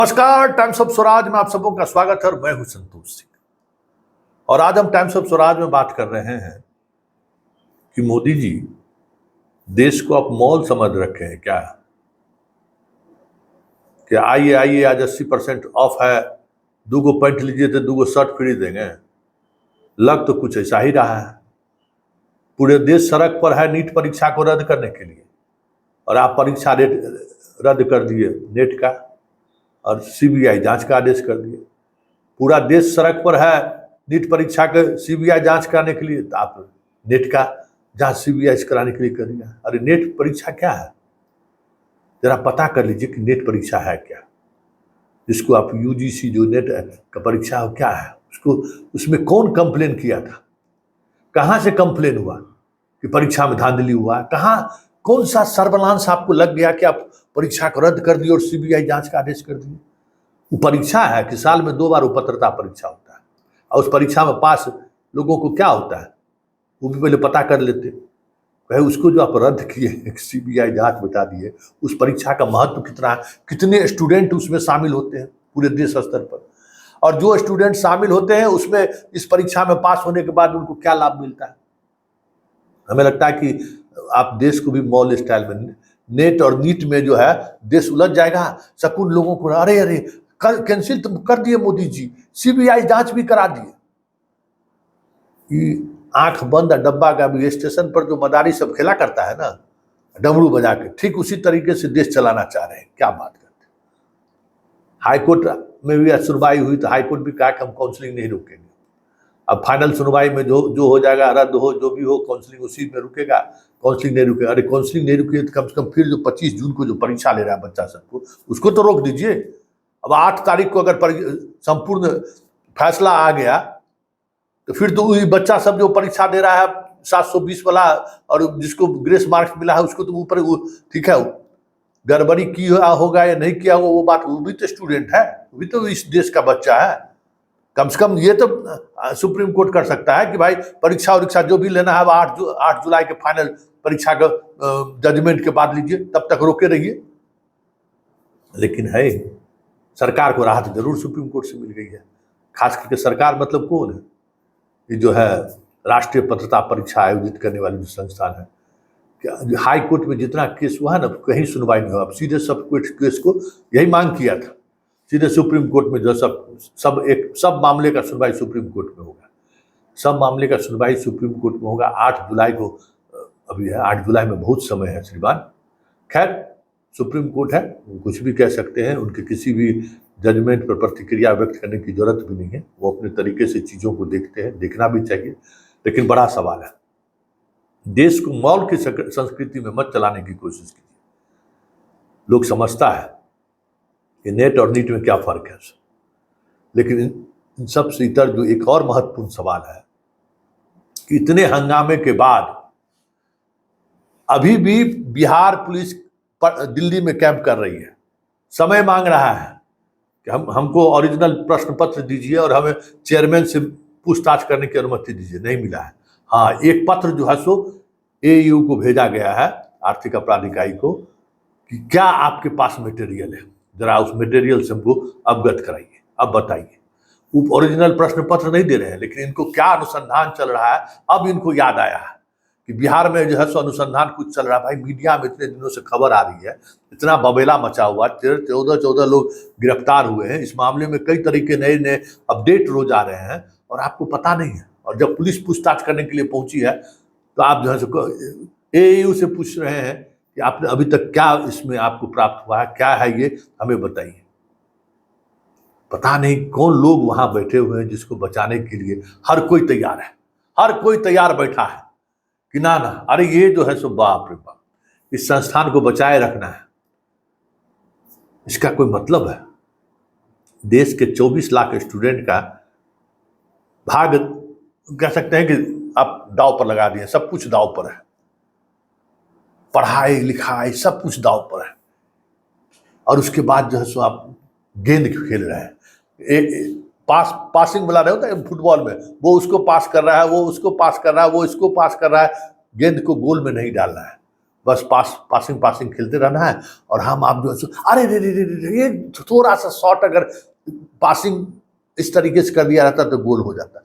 नमस्कार, times of Swaraj में आप सबों का स्वागत है और मैं हूं संतोष सिंह। और आज हम टाइम्स ऑफ स्वराज में बात कर रहे हैं कि मोदी जी देश को आप मॉल समझ रखे हैं क्या? कि आइए आइए आज 80% ऑफ है, 2 पैंट लीजिए तो 2 शर्ट फ्री देंगे। लग तो कुछ ऐसा ही रहा है। पूरे देश सड़क पर है नीट परीक्षा को रद्द करने के लिए, और आप परीक्षा रद्द कर दिए नेट का, और सीबीआई जांच का आदेश कर दिए। पूरा देश सड़क पर है नीट परीक्षा के सीबीआई जांच कराने के लिए, तो आप नेट का जांच सीबीआई से कराने के लिए करिए। अरे नेट परीक्षा क्या है, जरा पता कर लीजिए कि नेट परीक्षा है क्या, जिसको आप यूजीसी जो नेट का परीक्षा हो क्या है, उसको उसमें कौन कंप्लेन किया था, कहाँ से कंप्लेन हुआ कि परीक्षा में धांधली हुआ, कहाँ कौन सा सर्वलांस आपको लग गया कि आप परीक्षा को रद्द कर दिए और सीबीआई जांच का आदेश कर दिए। वो परीक्षा है कि साल में 2 बार उपत्रता परीक्षा होता है, और उस परीक्षा में पास लोगों को क्या होता है वो भी पहले पता कर लेते। भाई उसको जो आप रद्द किए, सीबीआई जांच बता दिए, उस परीक्षा का महत्व कितना है, कितने स्टूडेंट उसमें शामिल होते हैं पूरे देश स्तर पर, और जो स्टूडेंट शामिल होते हैं उसमें इस परीक्षा में पास होने के बाद उनको क्या लाभ मिलता है। हमें लगता है कि आप देश को भी मॉल स्टाइल में, नेट और नीट में जो है देश उलझ जाएगा। सकून लोगों को, अरे अरे कैंसिल तो कर दिए मोदी जी, सीबीआई जांच भी करा दिए। आंख बंद डब्बा का भी स्टेशन पर जो मदारी सब खेला करता है ना, डमरू बजा के, ठीक उसी तरीके से देश चलाना चाह रहे हैं। क्या बात करते हैं। हाईकोर्ट में भी आज सुनवाई हुई तो हाईकोर्ट भी कहा कि हम काउंसलिंग नहीं रोकेंगे। अब फाइनल सुनवाई में जो हो जाएगा, रद्द हो जो भी हो, काउंसलिंग उसी में रुकेगा। काउंसलिंग नहीं रुकेगा, अरे काउंसलिंग नहीं रुकी तो कम से कम फिर जो 25 जून को जो परीक्षा ले रहा है बच्चा सबको, उसको तो रोक दीजिए। अब 8 तारीख को अगर संपूर्ण फैसला आ गया तो फिर तो वही बच्चा सब जो परीक्षा दे रहा है 720 वाला, और जिसको ग्रेस मार्क्स मिला है उसको तो ऊपर, ठीक है, गड़बड़ी की होगा या नहीं किया होगा वो बात, वो भी तो स्टूडेंट है, वो भी तो इस देश का बच्चा है। कम से कम ये तो सुप्रीम कोर्ट कर सकता है कि भाई परीक्षा उरीक्षा जो भी लेना है 8 जुलाई के फाइनल परीक्षा का जजमेंट के बाद लीजिए, तब तक रोके रहिए। लेकिन है, सरकार को राहत जरूर सुप्रीम कोर्ट से मिल गई है। खास करके सरकार मतलब कौन है, ये जो है राष्ट्रीय पात्रता परीक्षा आयोजित करने वाली जो संस्थान है। हाई कोर्ट में जितना केस हुआ है ना, कहीं सुनवाई नहीं हुआ। अब सीधे सब केस को यही मांग किया था, सीधे सुप्रीम कोर्ट में जो सब मामले का सुनवाई सुप्रीम कोर्ट में होगा। सब मामले का सुनवाई सुप्रीम कोर्ट में होगा 8 जुलाई को। अभी है 8 जुलाई में बहुत समय है श्रीमान। खैर, सुप्रीम कोर्ट है, कुछ भी कह सकते हैं, उनके किसी भी जजमेंट पर प्रतिक्रिया व्यक्त करने की जरूरत भी नहीं है। वो अपने तरीके से चीज़ों को देखते हैं, देखना भी चाहिए। लेकिन बड़ा सवाल है, देश को मॉल की संस्कृति में मत चलाने की कोशिश कीजिए। लोग समझता है कि नेट और नीट में क्या फर्क है, लेकिन इन सब से इतर जो एक और महत्वपूर्ण सवाल है कि इतने हंगामे के बाद अभी भी बिहार पुलिस दिल्ली में कैंप कर रही है, समय मांग रहा है कि हमको ओरिजिनल प्रश्न पत्र दीजिए और हमें चेयरमैन से पूछताछ करने की अनुमति दीजिए। नहीं मिला है। हाँ, एक पत्र जो है सो एयू को भेजा गया है, आर्थिक अपराध इकाई को, कि क्या आपके पास मटेरियल है, जरा उस मटेरियल से हमको अवगत कराइए, अब बताइए। वो ओरिजिनल प्रश्न पत्र नहीं दे रहे हैं, लेकिन इनको क्या अनुसंधान चल रहा है, अब इनको याद आया है कि बिहार में जो है सो अनुसंधान कुछ चल रहा है। भाई मीडिया में इतने दिनों से खबर आ रही है, इतना बबेला मचा हुआ, 14 लोग गिरफ्तार हुए हैं इस मामले में, कई तरीके नए अपडेट रोज आ रहे हैं और आपको पता नहीं है। और जब पुलिस पूछताछ करने के लिए पहुंची है तो आप जो है सो एयू से पूछ रहे हैं कि आपने अभी तक क्या इसमें आपको प्राप्त हुआ है, क्या है ये हमें बताइए। पता नहीं कौन लोग वहां बैठे हुए हैं जिसको बचाने के लिए हर कोई तैयार है, हर कोई तैयार बैठा है कि ना अरे ये जो है सो बाप रे बाप, इस संस्थान को बचाए रखना है। इसका कोई मतलब है? देश के 24 लाख स्टूडेंट का भाग कह सकते हैं कि आप दांव पर लगा दिए। सब कुछ दांव पर है, पढ़ाई लिखाई सब कुछ दांव पर है, और उसके बाद जो है सो आप गेंद खेल रहे हैं। पासिंग वाला नहीं होता है फुटबॉल में, वो उसको पास कर रहा है, वो उसको पास कर रहा है, वो इसको पास कर रहा है, गेंद को गोल में नहीं डालना है। बस पासिंग खेलते रहना है, और हम आप जो अरे रे रे रे रे, ये थोड़ा सा शॉट अगर पासिंग इस तरीके से कर दिया रहता तो गोल हो जाता।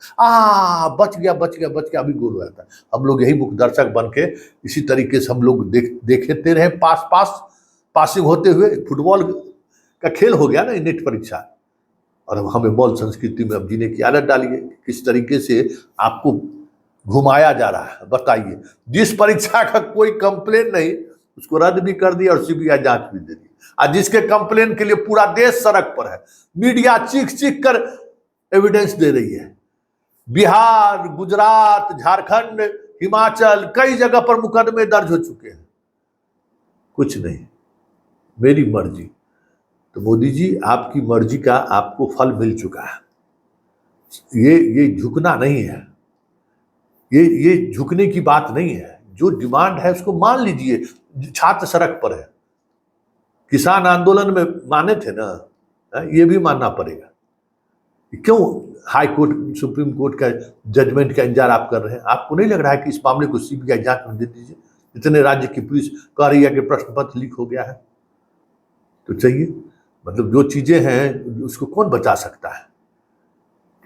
बच गया, अभी गोल हो जाता। हम लोग यही मुख्य दर्शक बन के इसी तरीके से हम लोग देखते रहे, पासिंग होते हुए। फुटबॉल का खेल हो गया ना नेट परीक्षा, और अब हमें बॉल संस्कृति में अब जीने की आदत डालिए। किस तरीके से आपको घुमाया जा रहा है बताइए। जिस परीक्षा का कोई कंप्लेन नहीं उसको रद्द भी कर दिया और सीबीआई जांच भी दे दी, और जिसके कंप्लेन के लिए पूरा देश सड़क पर है, मीडिया चीख कर एविडेंस दे रही है। बिहार, गुजरात, झारखंड, हिमाचल, कई जगह पर मुकदमे दर्ज हो चुके हैं। कुछ नहीं, मेरी मर्जी। तो मोदी जी, आपकी मर्जी का आपको फल मिल चुका है। ये झुकना नहीं है, ये झुकने की बात नहीं है। जो डिमांड है उसको मान लीजिए। छात्र सड़क पर है, किसान आंदोलन में माने थे ना, ये भी मानना पड़ेगा। क्यों हाई कोर्ट, सुप्रीम कोर्ट का जजमेंट का इंतजार आप कर रहे हैं? आपको नहीं लग रहा है कि इस मामले को सीबीआई जांच में दे दीजिए? इतने राज्य की पुलिस कह रही है कि प्रश्न पत्र लीक हो गया है, तो चाहिए। मतलब जो चीजें हैं उसको कौन बचा सकता है?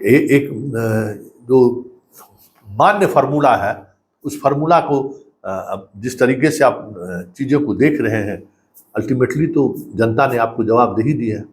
एक जो मान्य फार्मूला है, उस फार्मूला को जिस तरीके से आप चीज़ों को देख रहे हैं, अल्टीमेटली तो जनता ने आपको जवाब दे ही दिया है।